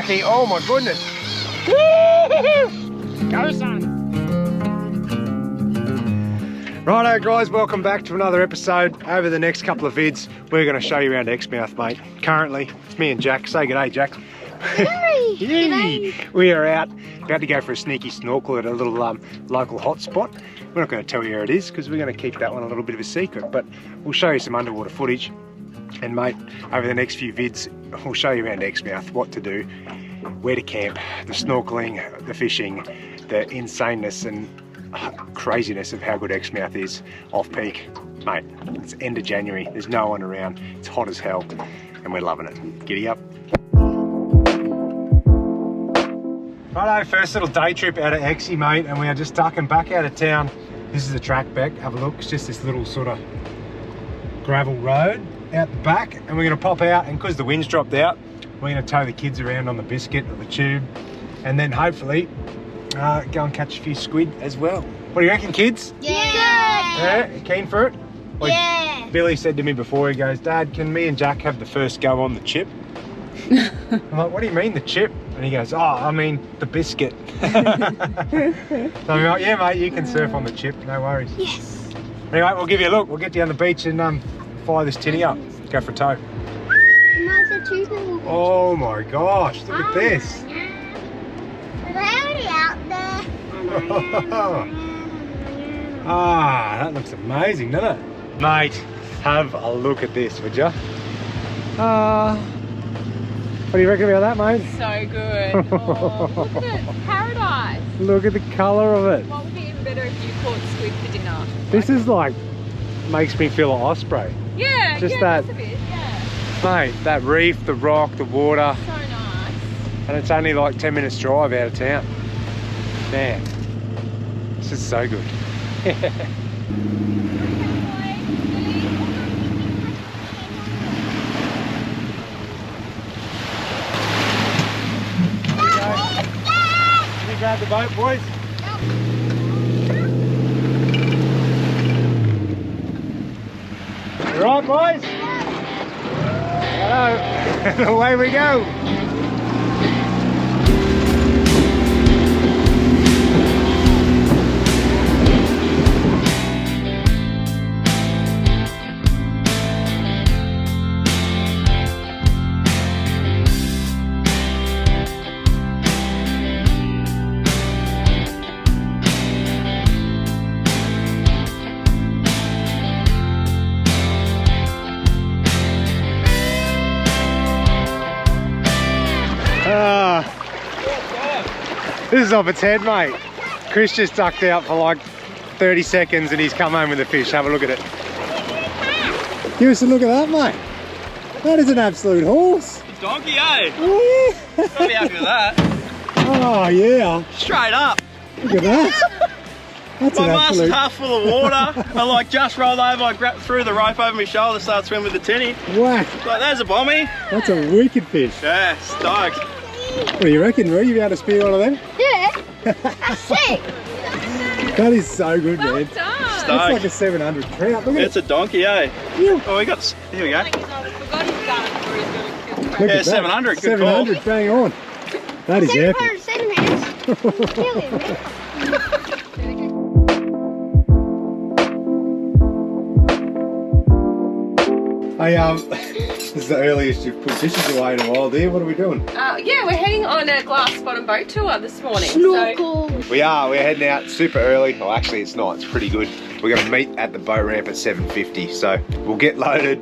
Maccy. Oh my goodness. Go, son. Righto guys, welcome back to another episode. Over the next couple of vids, we're going to show you around Exmouth, mate. Currently, it's me and Jack. Say g'day, Jack. G'day. G'day. We are out, about to go for a sneaky snorkel at a little local hotspot. We're not going to tell you where it is because we're going to keep that one a little bit of a secret, but we'll show you some underwater footage. And mate, over the next few vids, we'll show you around Exmouth what to do, where to camp, the snorkeling, the fishing, the insaneness and craziness of how good Exmouth is off peak. Mate, it's end of January, there's no one around, it's hot as hell, and we're loving it. Giddy up. Righto, first little day trip out of Exy, mate, and we are just ducking back out of town. This is the track back, have a look, it's just this little sort of gravel road out the back, and we're going to pop out, and because the wind's dropped out, we're going to tow the kids around on the biscuit or the tube, and then hopefully go and catch a few squid as well. What do you reckon, kids? Yeah. Yeah, you keen for it? Well, Yeah. Billy said to me before, he goes, Dad, can me and Jack have the first go on the chip? I'm like, what do you mean the chip? And he goes, oh, I mean the biscuit. So I'm like, yeah mate, you can surf on the chip, no worries. Yes. Anyway, we'll give you a look. We'll get you on the beach and fire this tinny up. Go for a tow. Oh my gosh, look at this. Ah, that looks amazing, doesn't it? Mate, have a look at this, would ya? What do you reckon about that, mate? So good. Oh, look at it, paradise. Look at the colour of it. What would be even better if you caught squid for dinner? This is like, makes me feel like osprey. Yeah, Just yeah, that, that's a bit, yeah. mate, that reef, the rock, the water. So nice. And it's only like 10 minutes drive out of town. Man, this is so good. Grab the boat, boys. You right, boys? Hello. Away we go. This is off its head, mate. Chris just ducked out for like 30 seconds and he's come home with a fish. Have a look at it. Give us a look at that, mate. That is an absolute horse. Donkey, eh? Oh, yeah. Gotta be happy with that. Oh, yeah. Straight up. Look at that. That's My an mask absolute... half full of water. I like just rolled over, I grabbed through the rope over my shoulder, started swimming with the tinny. Whack. Like, there's a bommy. That's a wicked fish. Yeah, stoked. What do you reckon, Roo? You be able to spear one of them? Yeah. That's sick. That is so good, Well man. done. That's like a 700 trout. Look at It's a donkey, eh? Yeah. Oh, we got, here we go. I forgot his gun before he's going to kill Look me. Yeah, at that. 700, good 700, bang on. That is epic. 707 Kill him, man. This is the earliest you've put dishes away in a while, dear. What are we doing? Yeah, we're heading on a glass bottom boat tour this morning. Snorkel. We're heading out super early. Well, actually it's not, it's pretty good. We're gonna meet at the boat ramp at 7:50. So we'll get loaded,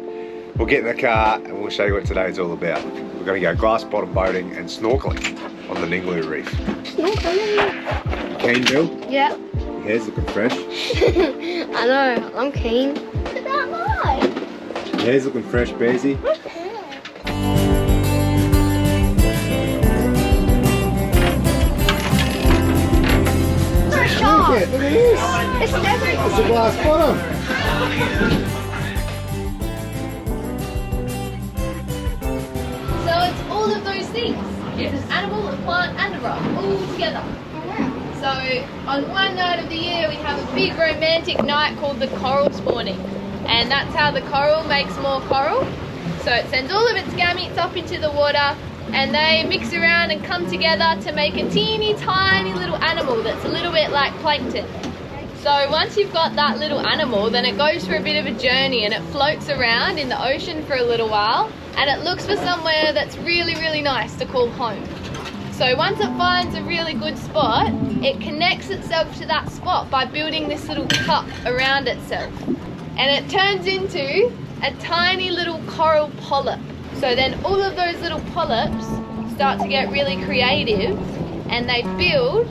we'll get in the car and we'll show you what today's all about. We're gonna go glass bottom boating and snorkeling on the NINGALOO reef. Snorkeling. Keen, Bill? Yeah. Your hair's looking fresh. I know, I'm keen. What about mine? Your hair's looking fresh, Bearsy. Look at this. It's everywhere. It's a glass bottom. So it's all of those things. It's an animal, a plant and a rock all together. So on one night of the year we have a big romantic night called the coral spawning, and that's how the coral makes more coral. So it sends all of its gametes up into the water, and they mix around and come together to make a teeny tiny little animal that's a little bit like plankton. So once you've got that little animal, then it goes for a bit of a journey and it floats around in the ocean for a little while, and it looks for somewhere that's really, really nice to call home. So once it finds a really good spot, it connects itself to that spot by building this little cup around itself. And it turns into a tiny little coral polyp. So then all of those little polyps start to get really creative and they build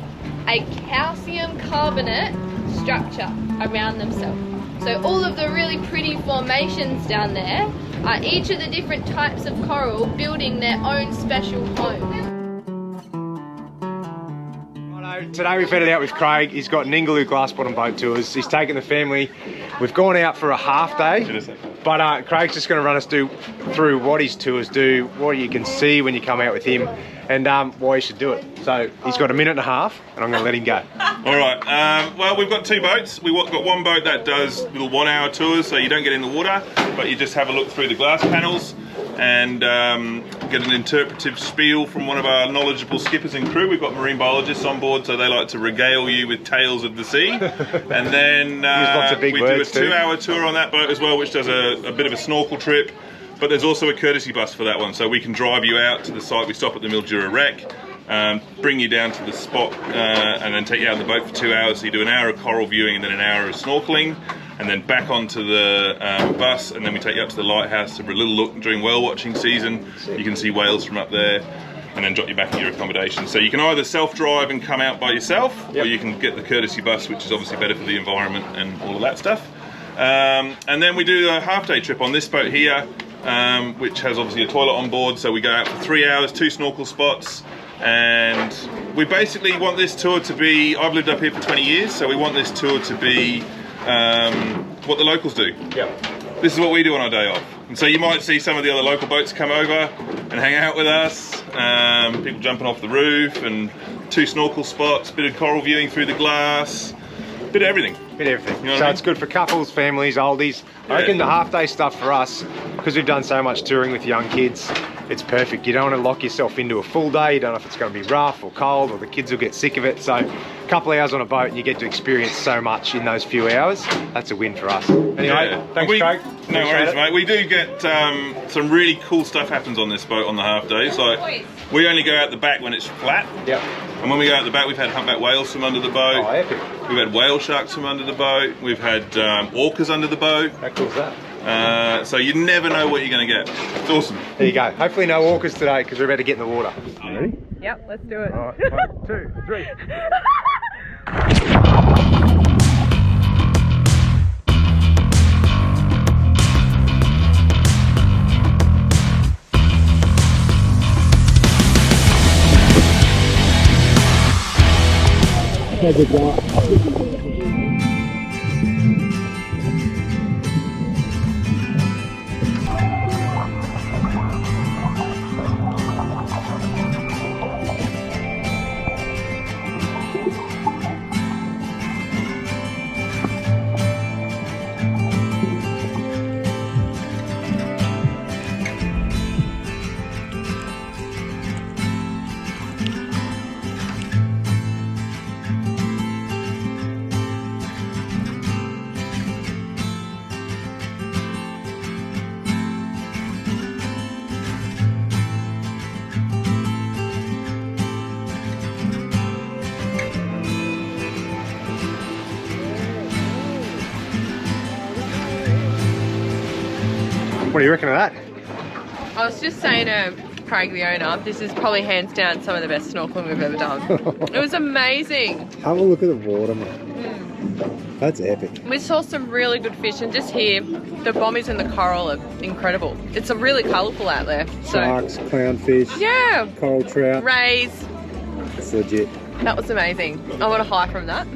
a calcium carbonate structure around themselves. So all of the really pretty formations down there are each of the different types of coral building their own special home. Today we've headed out with Craig. He's got NINGALOO glass bottom boat tours. He's taken the family. We've gone out for a half day, but Craig's just going to run us through what his tours do, what you can see when you come out with him, and why you should do it. So he's got a minute and a half, and I'm going to let him go. All right. Well, we've got two boats. We've got one boat that does little 1 hour tours, so you don't get in the water, but you just have a look through the glass panels and get an interpretive spiel from one of our knowledgeable skippers and crew. We've got marine biologists on board, so they like to regale you with tales of the sea. And then we do a 2 hour tour on that boat as well, which does a bit of a snorkel trip. But there's also a courtesy bus for that one, so we can drive you out to the site. We stop at the Mildura wreck, bring you down to the spot, and then take you out on the boat for 2 hours. So you do an hour of coral viewing and then an hour of snorkeling, and then back onto the bus, and then we take you up to the lighthouse for a little look during whale watching season. You can see whales from up there, and then drop you back in your accommodation. So you can either self-drive and come out by yourself, or you can get the courtesy bus, which is obviously better for the environment and all of that stuff. And then we do a half-day trip on this boat here, which has obviously a toilet on board. So we go out for 3 hours, 2 snorkel spots, and we basically want this tour to be, I've lived up here for 20 years, so we want this tour to be what the locals do. Yep. This is what we do on our day off. And so you might see some of the other local boats come over and hang out with us, people jumping off the roof, and 2 snorkel spots, bit of coral viewing through the glass, bit of everything. Bit of everything. You know so it's good for couples, families, oldies. I reckon the half day stuff for us, because we've done so much touring with young kids, it's perfect. You don't want to lock yourself into a full day. You don't know if it's going to be rough or cold, or the kids will get sick of it. So a couple of hours on a boat and you get to experience so much in those few hours. That's a win for us. Anyway, thanks Craig. No worries, mate. We do get some really cool stuff happens on this boat on the half days. Like, we only go out the back when it's flat. Yep. And when we go out the back, we've had humpback whales from under the boat. Oh, epic. We've had whale sharks from under the boat. We've had orcas under the boat. How cool is that? So you never know what you're going to get. It's awesome. There you go. Hopefully no orcas today, because we're about to get in the water. Ready? Yep, let's do it. All right, 1, 2, 3. What do you reckon of that? I was just saying to Craig, the owner, this is probably hands down some of the best snorkeling we've ever done. It was amazing. Have a look at the water, man. That's epic. We saw some really good fish, and just here, the bommies and the coral are incredible. It's a really colourful out there. So. Sharks, clownfish, yeah, coral trout. rays. It's legit. That was amazing. I want a high from that.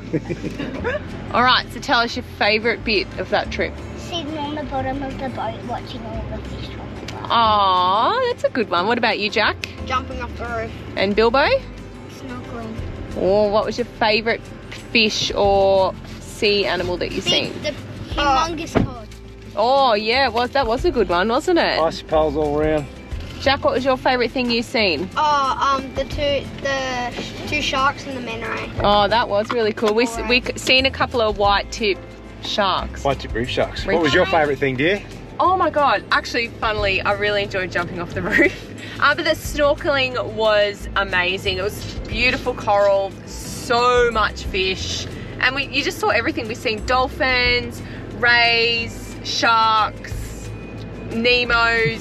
All right, so tell us your favourite bit of that trip. Sitting on the bottom of the boat watching all the fish from the boat. Aww, that's a good one. What about you, Jack? Jumping off the roof. And Bilbo? Snorkeling. Or what was your favourite fish or sea animal that you've seen? The humongous cod. Oh yeah, that was a good one, wasn't it? Ice poles all around. Jack, what was your favourite thing you've seen? Oh, the two sharks in the Menai. Oh, that was really cool. We seen a couple of white tip sharks. White tip reef sharks. Reef What was your sharks. favourite thing, dear? Oh my god, actually, funnily, I really enjoyed jumping off the roof. But the snorkeling was amazing. It was beautiful coral, so much fish. And you just saw everything. We've seen dolphins, rays, sharks, Nemos,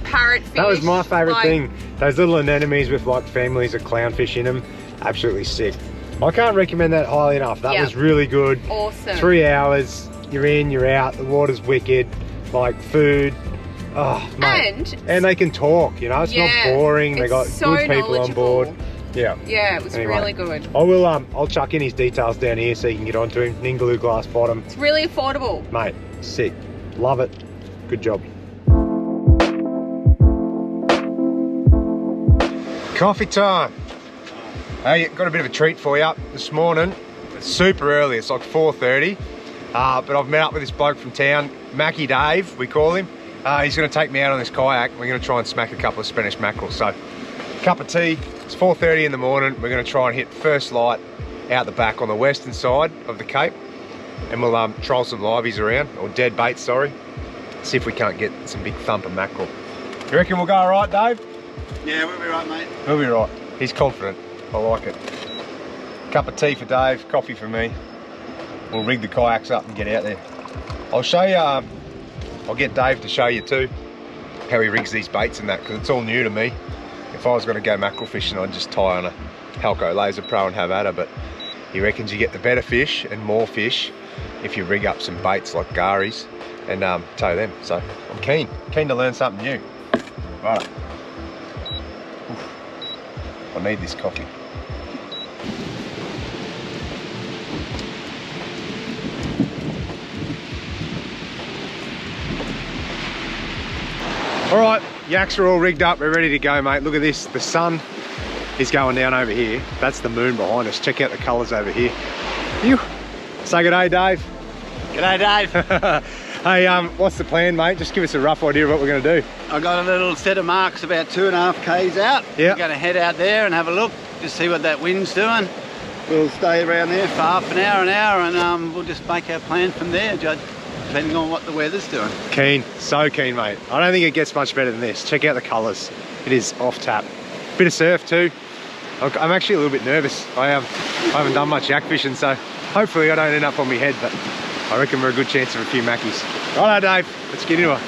parrotfish. That was my favourite like, thing. Those little anemones with like families of clownfish in them. Absolutely sick. I can't recommend that highly enough. That was really good. Awesome. 3 hours, you're in, you're out, the water's wicked, like food. Oh, mate. And they can talk, you know, it's not boring. They got so good people on board. Yeah. Yeah, it was really good. I will I'll chuck in his details down here so you can get onto him. NINGALOO glass bottom. It's really affordable. Mate, sick. Love it. Good job. Coffee time. Hey, got a bit of a treat for you this morning. It's super early, it's like 4:30. But I've met up with this bloke from town, Maccy Dave, we call him. He's gonna take me out on this kayak. We're gonna try and smack a couple of Spanish mackerel. So, cup of tea, it's 4:30 in the morning. We're gonna try and hit first light out the back on the western side of the Cape. And we'll troll some liveys around, or dead bait, sorry. See if we can't get some big thumper mackerel. You reckon we'll go all right, Dave? Yeah, we'll be right, mate. We'll be right. He's confident. I like it. Cup of tea for Dave, coffee for me. We'll rig the kayaks up and get out there. I'll show you, I'll get Dave to show you too how he rigs these baits and that, because it's all new to me. If I was going to go mackerel fishing, I'd just tie on a Halco Laser Pro and have at it, but he reckons you get the better fish and more fish if you rig up some baits like garies and tow them. So I'm keen to learn something new. Right. I need this coffee. All right, yaks are all rigged up. We're ready to go, mate. Look at this. The sun is going down over here. That's the moon behind us. Check out the colours over here. Phew. Say good day, Dave. G'day, Dave. Hey, what's the plan, mate? Just give us a rough idea of what we're going to do. I got a little set of marks about 2.5 k's out. Yeah. We're going to head out there and have a look, just see what that wind's doing. We'll stay around there for half an hour, and we'll just make our plan from there, depending on what the weather's doing. Keen, so keen, mate. I don't think it gets much better than this. Check out the colours. It is off tap. Bit of surf too. I'm actually a little bit nervous. I haven't done much yak fishing, so hopefully I don't end up on my head, but I reckon we're a good chance of a few mackies. Righto, Dave, let's get into it.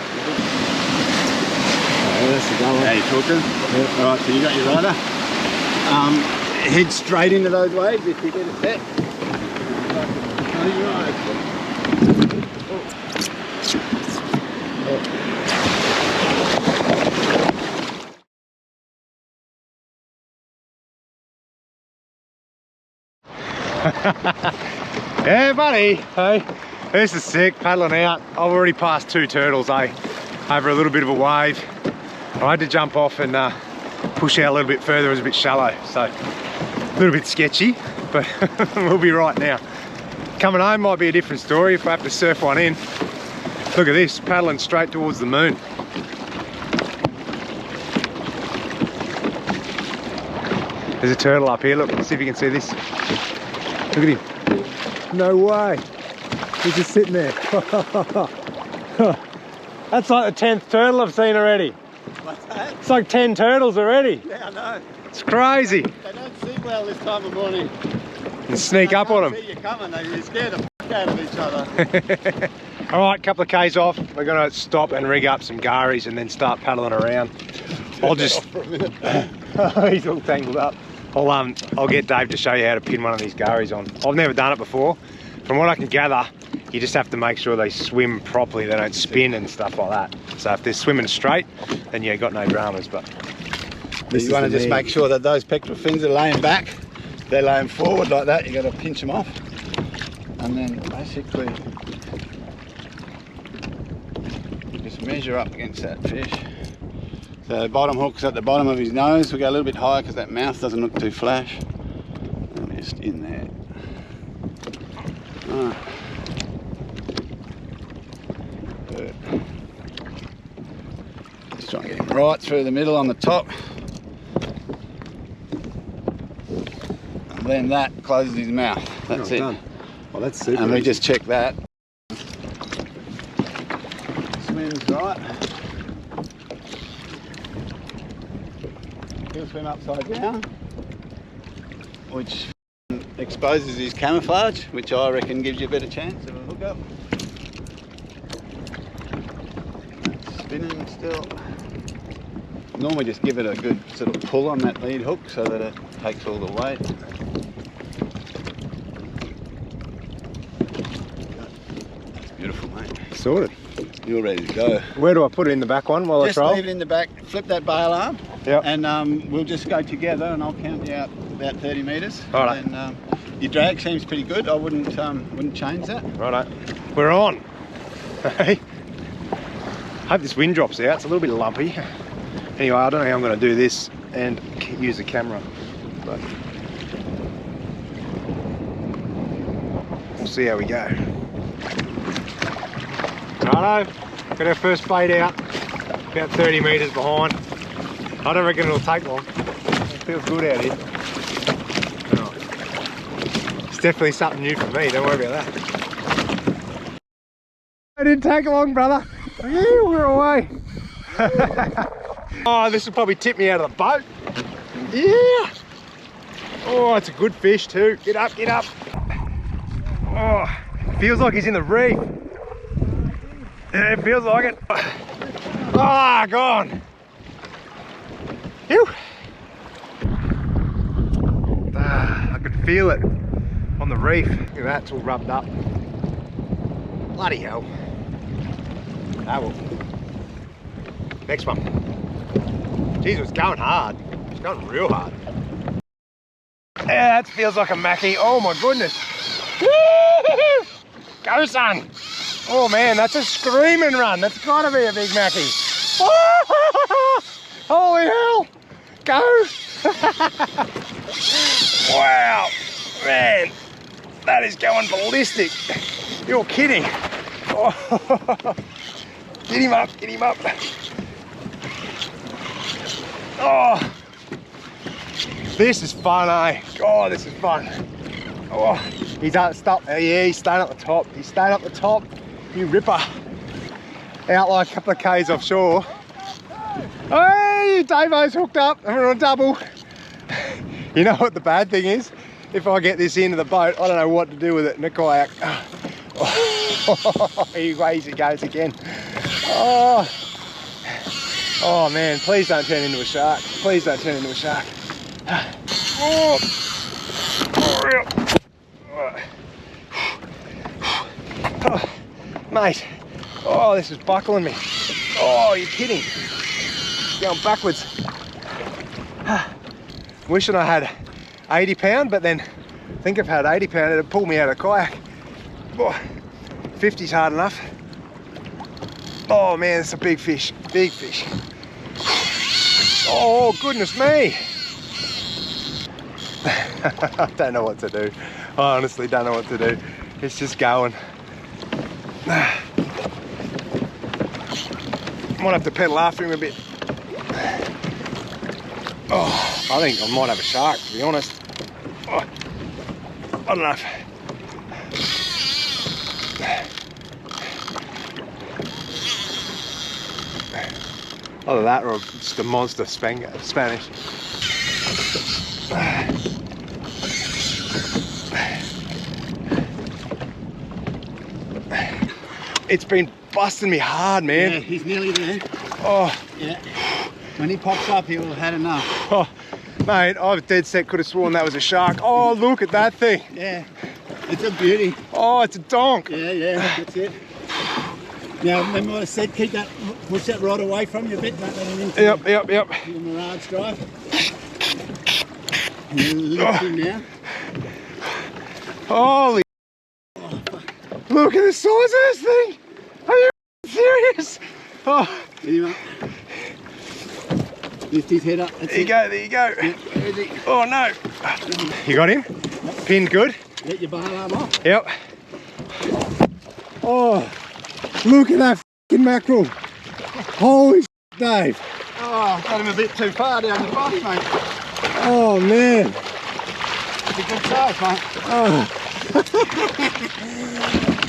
That's the goal. How you talking? Yeah. All right, so you got your rider. Head straight into those waves if you get it set. Yeah, buddy. Hey, this is sick, paddling out. I've already passed 2 turtles, over a little bit of a wave. I had to jump off and push out a little bit further. It was a bit shallow, so a little bit sketchy, but we'll be right now. Coming home might be a different story if I have to surf one in. Look at this, paddling straight towards the moon. There's a turtle up here, look, see if you can see this. Look at him. No way. He's just sitting there. That's like the 10th turtle I've seen already. What's that? It's like 10 turtles already. Yeah, I know. It's crazy. They don't see well this time of morning. And sneak up on them. They see you coming, they're scared the f*** out of each other. All right, couple of k's off. We're gonna stop and rig up some garies and then start paddling around. I'll just, he's all tangled up. I'll get Dave to show you how to pin one of these garies on. I've never done it before. From what I can gather, you just have to make sure they swim properly, they don't spin and stuff like that. So if they're swimming straight, then you got no dramas, but You want to just make sure that those pectoral fins are laying back. If they're laying forward like that, you got to pinch them off. And then basically just measure up against that fish. So the bottom hook's at the bottom of his nose. We go a little bit higher because that mouth doesn't look too flash. And just in there. Ah. Good. Just Try and get him right through the middle on the top. And then that closes his mouth. That's it. Done. Well, that's super. And we easy. just check that. Swims right. He'll swim upside down, which exposes his camouflage, which I reckon gives you a better chance of a hookup. Spinning still. Normally just give it a good sort of pull on that lead hook so that it takes all the weight. That's beautiful, mate. Sorted. You're ready to go. Where do I put it in the back one while Just I troll? leave it in the back, flip that bail arm, Yep. and we'll just go together and I'll count you out about 30 metres. Righto. And your drag seems pretty good. I wouldn't change that. Righto. We're on. Hey. Hope this wind drops out. It's a little bit lumpy. Anyway, I don't know how I'm going to do this and use the camera, but we'll see how we go. Righto. Got our first bait out. About 30 metres behind. I don't reckon it'll take long. It feels good out here. Oh. It's definitely something new for me. Don't worry about that. It didn't take long, brother. We're away. Oh, this will probably tip me out of the boat. Yeah. Oh, it's a good fish too. Get up, get up. Oh, feels like he's in the reef. Yeah, it feels like it. Ah, gone. Phew. Ah, I could feel it on the reef. Look at that, it's all rubbed up. Bloody hell. Ah, well. Next one. Jeez, it's going hard. It's going real hard. Yeah, that feels like a Maccy. Oh my goodness. Woo! Go, son. Oh man, that's a screaming run. That's gotta be a big Maccy. Holy hell. Go. Wow. Man, that is going ballistic. You're kidding. Oh. Get him up, get him up. Oh, this is fun, eh? Oh, this is fun. Oh, he's out, stop. Yeah, he's staying up the top. He's staying up the top. You ripper. Out like a couple of Ks offshore. Hey, Davo's hooked up and we're on double. You know what the bad thing is? If I get this into the boat, I don't know what to do with it in a kayak. Oh, away he goes again. Oh. Oh man, please don't turn into a shark. Please don't turn into a shark. Oh. Oh. Mate, oh, this is buckling me. Oh, you're kidding. Going backwards. Wishing I had 80 pound, but then I think if I had 80 pound, it'd pull me out of the kayak. Oh, 50's hard enough. Oh man, it's a big fish, big fish. Oh, goodness me. I don't know what to do. I honestly don't know what to do. It's just going. Might have to pedal after him a bit. Oh, I think I might have a shark, to be honest. Oh, I don't know. Either that or just a monster Spanish. It's been busting me hard, man. Yeah, he's nearly there. Oh. Yeah. When he pops up, he will have had enough. Oh, mate, I was dead set, could have sworn that was a shark. Oh, look at that thing. Yeah, it's a beauty. Oh, it's a donk. Yeah, that's it. Now, remember what I said, push that rod away from you a bit, don't let him into Yep. the Mirage drive. And then lift him now. Holy. Oh, look at the size of this thing. Are you serious? Oh. Get him up. Lift his head up. There you go. Yep, easy. Oh no. You got him? Yep. Pinned good? Let your bail arm off. Yep. Oh, look at that fucking mackerel. Holy Dave. Oh, got him a bit too far down the bottom, mate. Oh man. It's a good size, mate. Oh.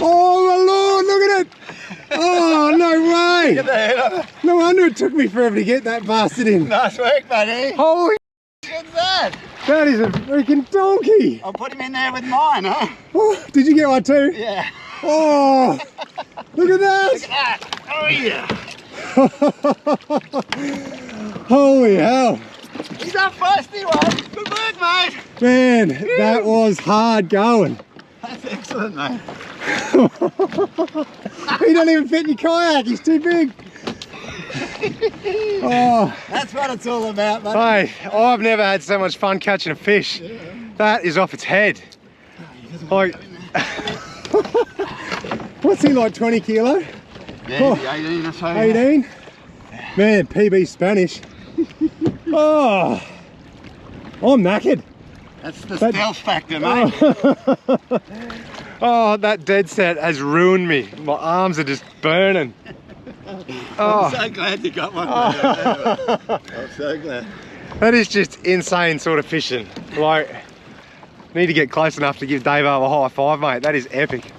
Oh my lord, look at it! Oh, no way! Look at the head on it. No wonder it took me forever to get that bastard in. Nice work, buddy. Holy, What's that? that is a freaking donkey! I'll put him in there with mine, huh? Oh, did you get one too? Yeah. Oh, look at that! Look at that. Oh, yeah. Holy hell! He's up feisty one. Good work, mate. Man, that was hard going. That's excellent, mate. He don't even fit in your kayak, he's too big. Oh, That's what it's all about, mate. hey, I've never had so much fun catching a fish. That is off its head. Like, what's he, like 20 kilo? Yeah, Oh, 18 or so. 18? Man, PB Spanish. Oh, I'm knackered. That's the stealth factor, mate. Oh, that dead set has ruined me. My arms are just burning. Oh, I'm so glad you got one, mate. I'm so glad. that is just insane sort of fishing. Like, need to get close enough to give Dave a high five, mate. That is epic.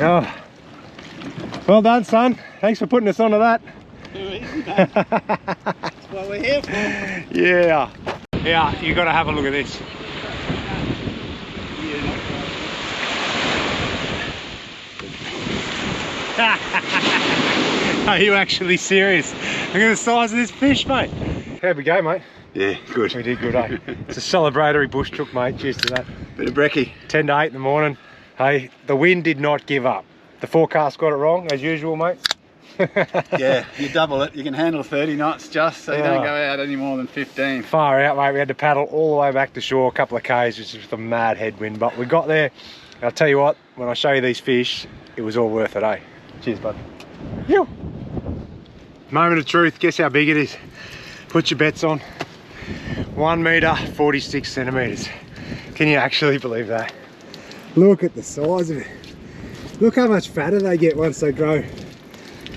Oh, well done, son. Thanks for putting us onto that. That's what we're here for. Yeah. Yeah, you got to have a look at this. Are you actually serious? Look at the size of this fish, mate. How'd we go, mate? Yeah, good. We did good, eh? It's a celebratory bush chook, mate. Cheers to that. Bit of brekkie. 10 to 8 in the morning. Hey, the wind did not give up. The forecast got it wrong, as usual, mate. Yeah, you double it. You can handle 30 knots just, so you don't go out any more than 15. Far out, mate. We had to paddle all the way back to shore, a couple of k's, just with a mad headwind. But we got there. And I'll tell you what, when I show you these fish, it was all worth it, eh? Cheers, bud. Yo. Moment of truth. Guess how big it is. Put your bets on. 1 metre, 46 centimetres. Can you actually believe that? Look at the size of it. Look how much fatter they get once they grow.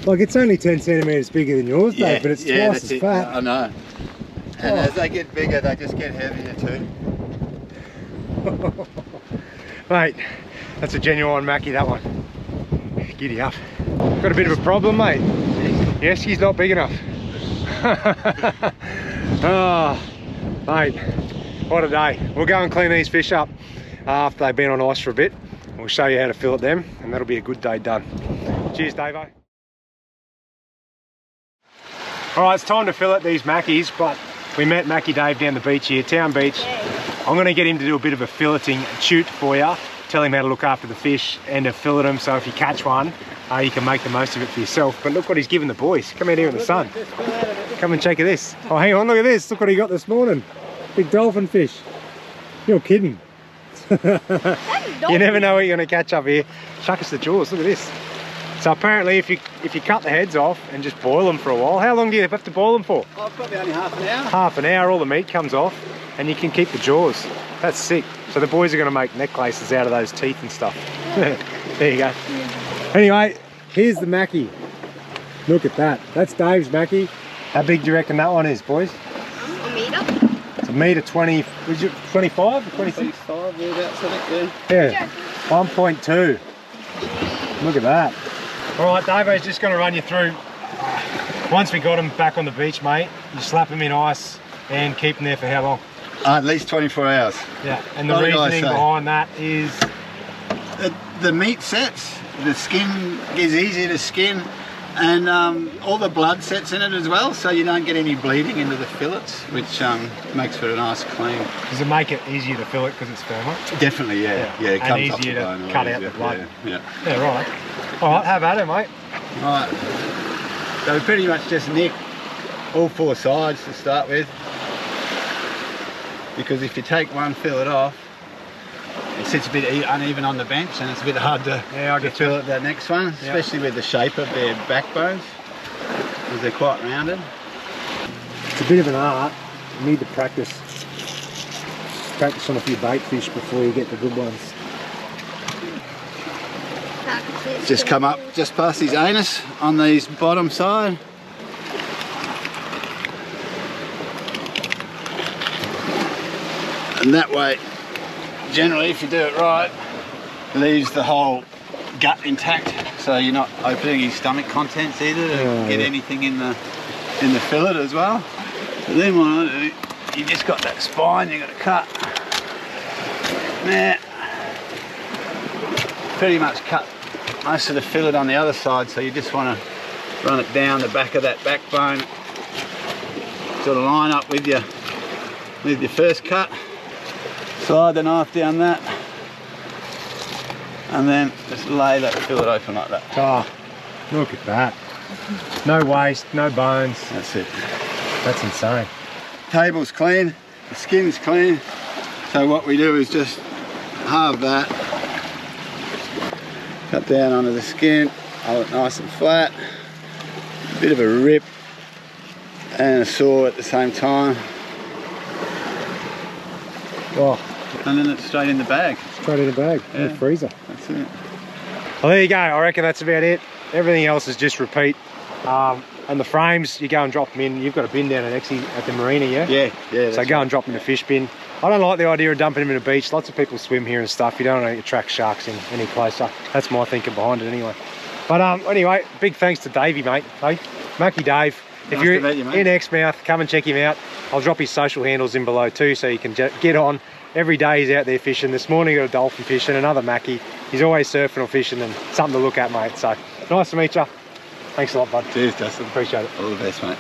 Like, it's only 10 centimetres bigger than yours, Dave, but it's twice as fat. I know. And as they get bigger, they just get heavier too. Mate, that's a genuine Maccy, that one. Giddy up. Got a bit of a problem, mate. Yes, he's not big enough. Oh, mate, what a day. We'll go and clean these fish up after they've been on ice for a bit. We'll show you how to fillet them, and that'll be a good day done. Cheers, Davo. All right, it's time to fillet these Mackies, but we met Maccy Dave down the beach here, Town Beach. I'm gonna get him to do a bit of a filleting shoot for you, tell him how to look after the fish and to fillet them, so if you catch one, you can make the most of it for yourself. But look what he's given the boys. Come out here in the sun. Come and check this. Oh, hang on, look at this. Look what he got this morning. Big dolphin fish. You're kidding. You never know what you're gonna catch up here. Chuck us the jaws, look at this. So apparently if you cut the heads off and just boil them for a while, how long do you have to boil them for? Oh, probably only half an hour. Half an hour, all the meat comes off and you can keep the jaws. That's sick. So the boys are gonna make necklaces out of those teeth and stuff. There you go. Anyway, here's the Maccy. Look at that. That's Dave's Maccy. How big do you reckon that one is, boys? A metre? It's 1.20 m, was it 25 or 26? 25, thereabouts, I think, yeah. Yeah, 1.2. Look at that. All right, Davo's just gonna run you through. Once we got them back on the beach, mate, you slap them in ice and keep them there for how long? At least 24 hours. Yeah, and the reasoning behind that is? The meat sets, the skin is easier to skin, and all the blood sets in it as well, so you don't get any bleeding into the fillets, which makes for a nice clean. Does it make it easier to fillet because it's firmer? Definitely, yeah. It and comes easier off the bone, to cut out the blood. Yeah. Yeah, right. All right, have at it, mate. Right. So we pretty much just nick all 4 sides to start with, because if you take one fillet off, it sits a bit uneven on the bench and it's a bit hard to fillet that next one, especially with the shape of their backbones, because they're quite rounded. It's a bit of an art. You need to practice. Practice on a few bait fish before you get the good ones. Just come up just past his anus on these bottom side. And that way, generally, if you do it right, leaves the whole gut intact, so you're not opening his stomach contents either to get anything in the fillet as well. So then what I do, you just got that spine you got to cut. Now, pretty much cut most of the fillet on the other side, so you just want to run it down the back of that backbone, sort of line up with your first cut. Slide the knife down that, and then just lay that fillet open like that. Oh, look at that. No waste, no bones. That's it. That's insane. Table's clean, the skin's clean, so what we do is just halve that, cut down onto the skin, hold it nice and flat, a bit of a rip and a saw at the same time. Oh, and then it's straight in the bag. Straight in the bag, in the freezer. That's it. Well, there you go. I reckon that's about it. Everything else is just repeat. And the frames, you go and drop them in. You've got a bin down at the marina, yeah? Yeah. So go and drop them in a fish bin. I don't like the idea of dumping them in a beach. Lots of people swim here and stuff. You don't want to attract sharks in any closer. That's my thinking behind it anyway. But anyway, big thanks to Davey, mate. Hey, Maccy Dave. If Nice you're to meet you, mate. in Exmouth, come and check him out. I'll drop his social handles in below too, so you can get on. Every day he's out there fishing. This morning he got a dolphin fishing, another Maccy. He's always surfing or fishing, and something to look at, mate. So nice to meet you. Thanks a lot, bud. Cheers, Dustin. Appreciate it. All the best, mate.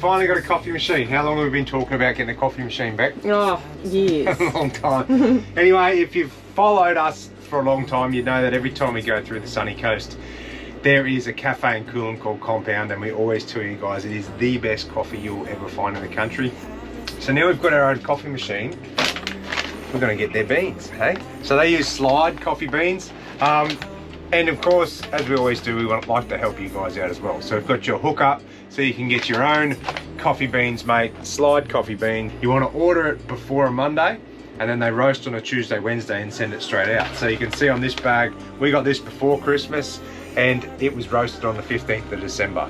Finally got a coffee machine. How long have we been talking about getting a coffee machine back? Oh, years. A long time. Anyway, if you've followed us for a long time, you know that every time we go through the sunny coast, there is a cafe in Coolum called Compound, and we always tell you guys it is the best coffee you'll ever find in the country. So now we've got our own coffee machine, we're going to get their beans, hey? So they use slide coffee beans. And of course, as we always do, we like to help you guys out as well. So we've got your hookup, so you can get your own coffee beans, mate. Slide coffee bean. You want to order it before a Monday, and then they roast on a Tuesday, Wednesday, and send it straight out. So you can see on this bag, we got this before Christmas, and it was roasted on the 15th of December,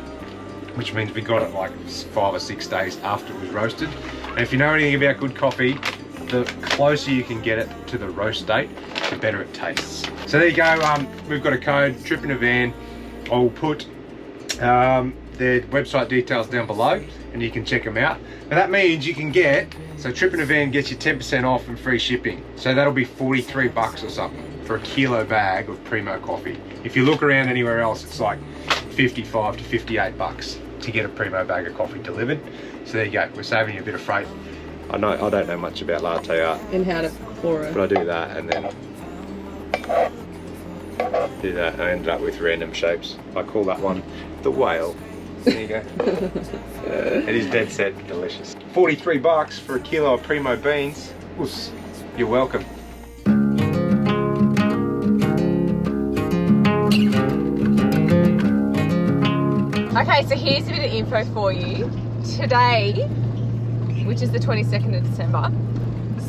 which means we got it like 5 or 6 days after it was roasted. And if you know anything about good coffee, the closer you can get it to the roast date, the better it tastes. So there you go. We've got a code, Trip in a Van. I'll put their website details down below, and you can check them out. Now that means you can get, so Trip in a Van gets you 10% off and free shipping. So that'll be 43 bucks or something for a kilo bag of Primo coffee. If you look around anywhere else, it's like 55 to 58 bucks to get a Primo bag of coffee delivered. So there you go. We're saving you a bit of freight. I don't know much about latte art. And how to pour it. But I do that and then do that, and I ended up with random shapes. I call that one the whale. There you go. It is dead set delicious. 43 bucks for a kilo of Primo beans. Oops, you're welcome. Okay, so here's a bit of info for you. Today, which is the 22nd of December,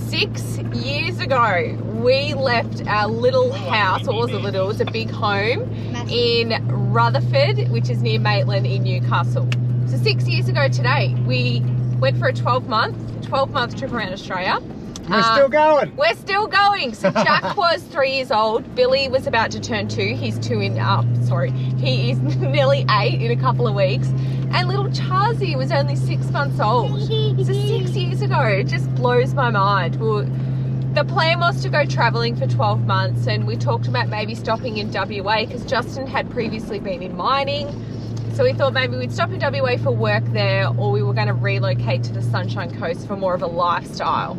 6 years ago, we left our little house, or was it little, it was a big home in Rutherford, which is near Maitland in Newcastle. So 6 years ago today, we went for a 12-month trip around Australia. We're still going. We're still going. So Jack was 3 years old. Billy was about to turn 2. He's he is nearly 8 in a couple of weeks. And little Charzy was only 6 months old. So 6 years ago, it just blows my mind. The plan was to go travelling for 12 months, and we talked about maybe stopping in WA because Justin had previously been in mining. So we thought maybe we'd stop in WA for work there, or we were going to relocate to the Sunshine Coast for more of a lifestyle.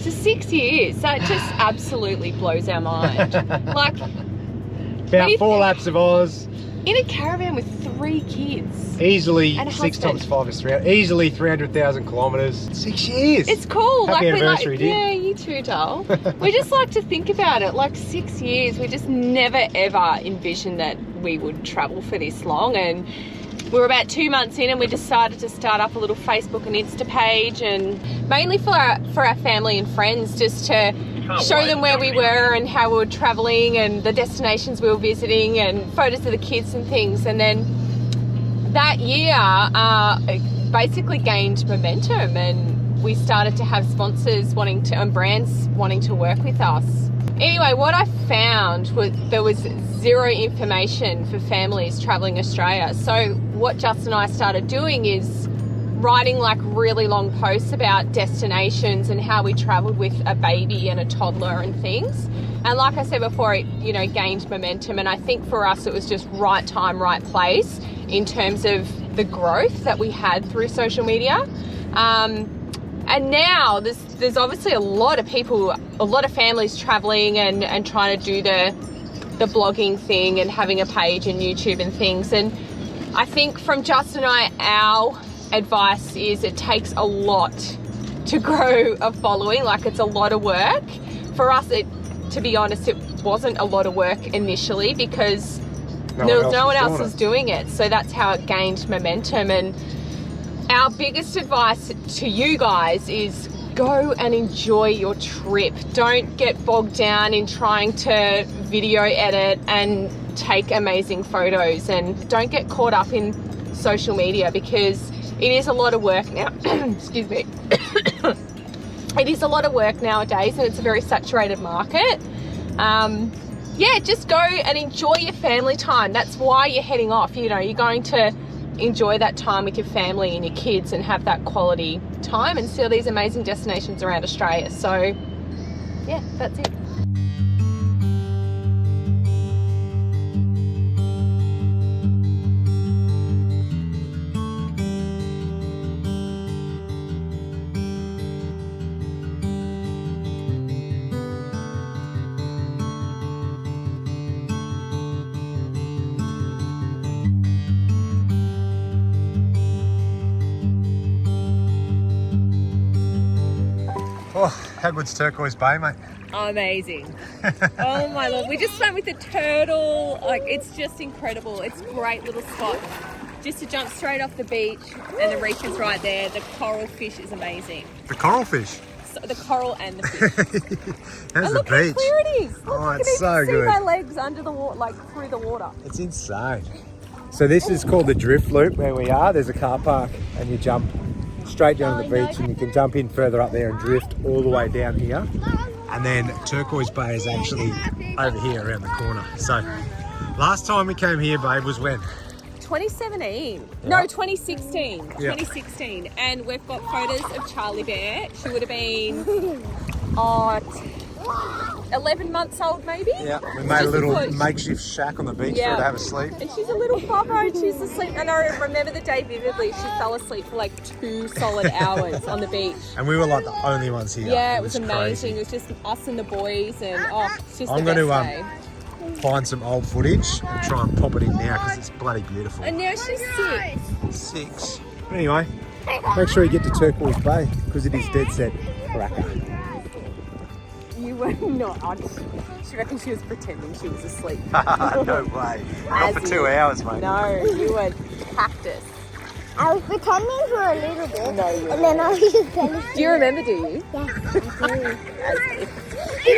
So 6 years, that just absolutely blows our mind. Like, About 4 laps of Oz. in a caravan with 3 kids. Easily And a 6 husband. times 5 is 300. Easily 300,000 kilometres. 6 years. It's cool. Happy like, anniversary, we're like, dear. yeah, you too, doll. We just like to think about it. Like 6 years, we just never ever envisioned that we would travel for this long. And we were about 2 months in and we decided to start up a little Facebook and Insta page, and mainly for our family and friends, just to show them where we were and how we were traveling and the destinations we were visiting and photos of the kids and things. And then that year it basically gained momentum, and we started to have sponsors wanting to, and brands wanting to work with us. Anyway, what I found was there was zero information for families traveling Australia. So what Justin and I started doing is writing like really long posts about destinations and how we traveled with a baby and a toddler and things. And like I said before, it, you know, gained momentum. And I think for us, it was just right time, right place in terms of the growth that we had through social media. And now there's obviously a lot of people, a lot of families traveling and trying to do the blogging thing and having a page and YouTube and things. And I think from Justin and I, our advice is it takes a lot to grow a following. Like, it's a lot of work. For us, to be honest, it wasn't a lot of work initially because no one else was doing it. So that's how it gained momentum. And our biggest advice to you guys is go and enjoy your trip. Don't get bogged down in trying to video edit and take amazing photos, and don't get caught up in social media because it is a lot of work now. Excuse me. It is a lot of work nowadays, and it's a very saturated market. Yeah, just go and enjoy your family time. That's why you're heading off. You know, you're going to enjoy that time with your family and your kids and have that quality time and see all these amazing destinations around Australia. So yeah, that's it. Oh, how good's Turquoise Bay, mate? Amazing. Oh my Lord. We just went with the turtle. Like, it's just incredible. It's a great little spot just to jump straight off the beach, and the reef is right there. The coral fish is amazing. The coral fish? So, the coral and the fish. How's And the look how beach? clear it is. Look, Oh, you it's can so see good. my legs under the water, like through the water. It's insane. So this is called the drift loop where we are. There's a car park and you jump straight down to the beach, and you can jump in further up there and drift all the way down here. And then Turquoise Bay is actually over here around the corner. So last time we came here, babe, was when? 2017. Yeah. No, 2016. Yeah. 2016. And we've got photos of Charlie Bear. She would have been 11 months old maybe. Yeah, we made a Just little before- makeshift shack on the beach for Yeah. her to have a sleep. And she's a little bubba and she's asleep. And I remember the day vividly. She fell asleep for like 2 solid hours on the beach. And we were like the only ones here. Yeah, it was amazing. crazy. It was just us and the boys, and it's just I'm the going best to day. find some old footage and try and pop it in now because it's bloody beautiful. And now she's sick. 6. But anyway, make sure you get to Turquoise Bay because it is dead set cracker. You were not. She reckoned she was pretending she was asleep. No way. Not for 2 hours, mate. No, you were cactus. I was pretending for a little bit. No, you And then I was just telling Do you remember, do you? Yeah,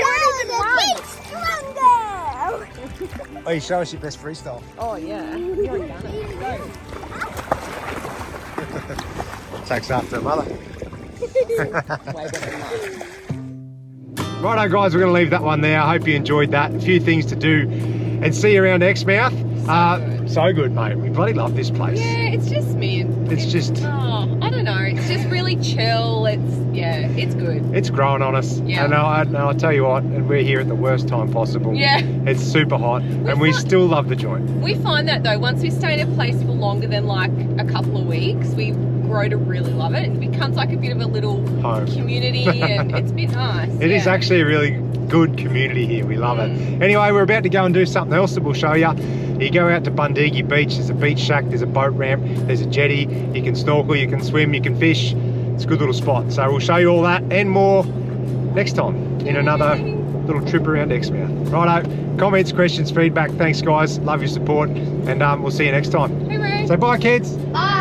I do. Stronger! Oh, you show us your best freestyle. Oh, yeah. You're a gunner. Go. Takes after her mother. Way better than mine. Righto guys, we're going to leave that one there. I hope you enjoyed that. A few things to do and see around Exmouth. So good, mate. We bloody love this place. Yeah, it's just me. It's just... Oh, I don't know. It's just really chill. It's good. It's growing on us. Yeah. And I'll tell you what, and we're here at the worst time possible. Yeah. It's super hot and we still love the joint. We find that though, once we stay in a place for longer than like a couple of weeks, we grow to really love it. It becomes like a bit of a little Home. community, and it's been nice. It is actually a really good community here. We love it. Anyway, we're about to go and do something else that we'll show you. You go out to Bundigi Beach, there's a beach shack, there's a boat ramp, there's a jetty, you can snorkel, you can swim, you can fish. It's a good little spot. So we'll show you all that and more next time in another little trip around Exmouth. Righto, comments, questions, feedback, thanks guys, love your support, and we'll see you next time. Hey, Ray. So bye kids. Bye.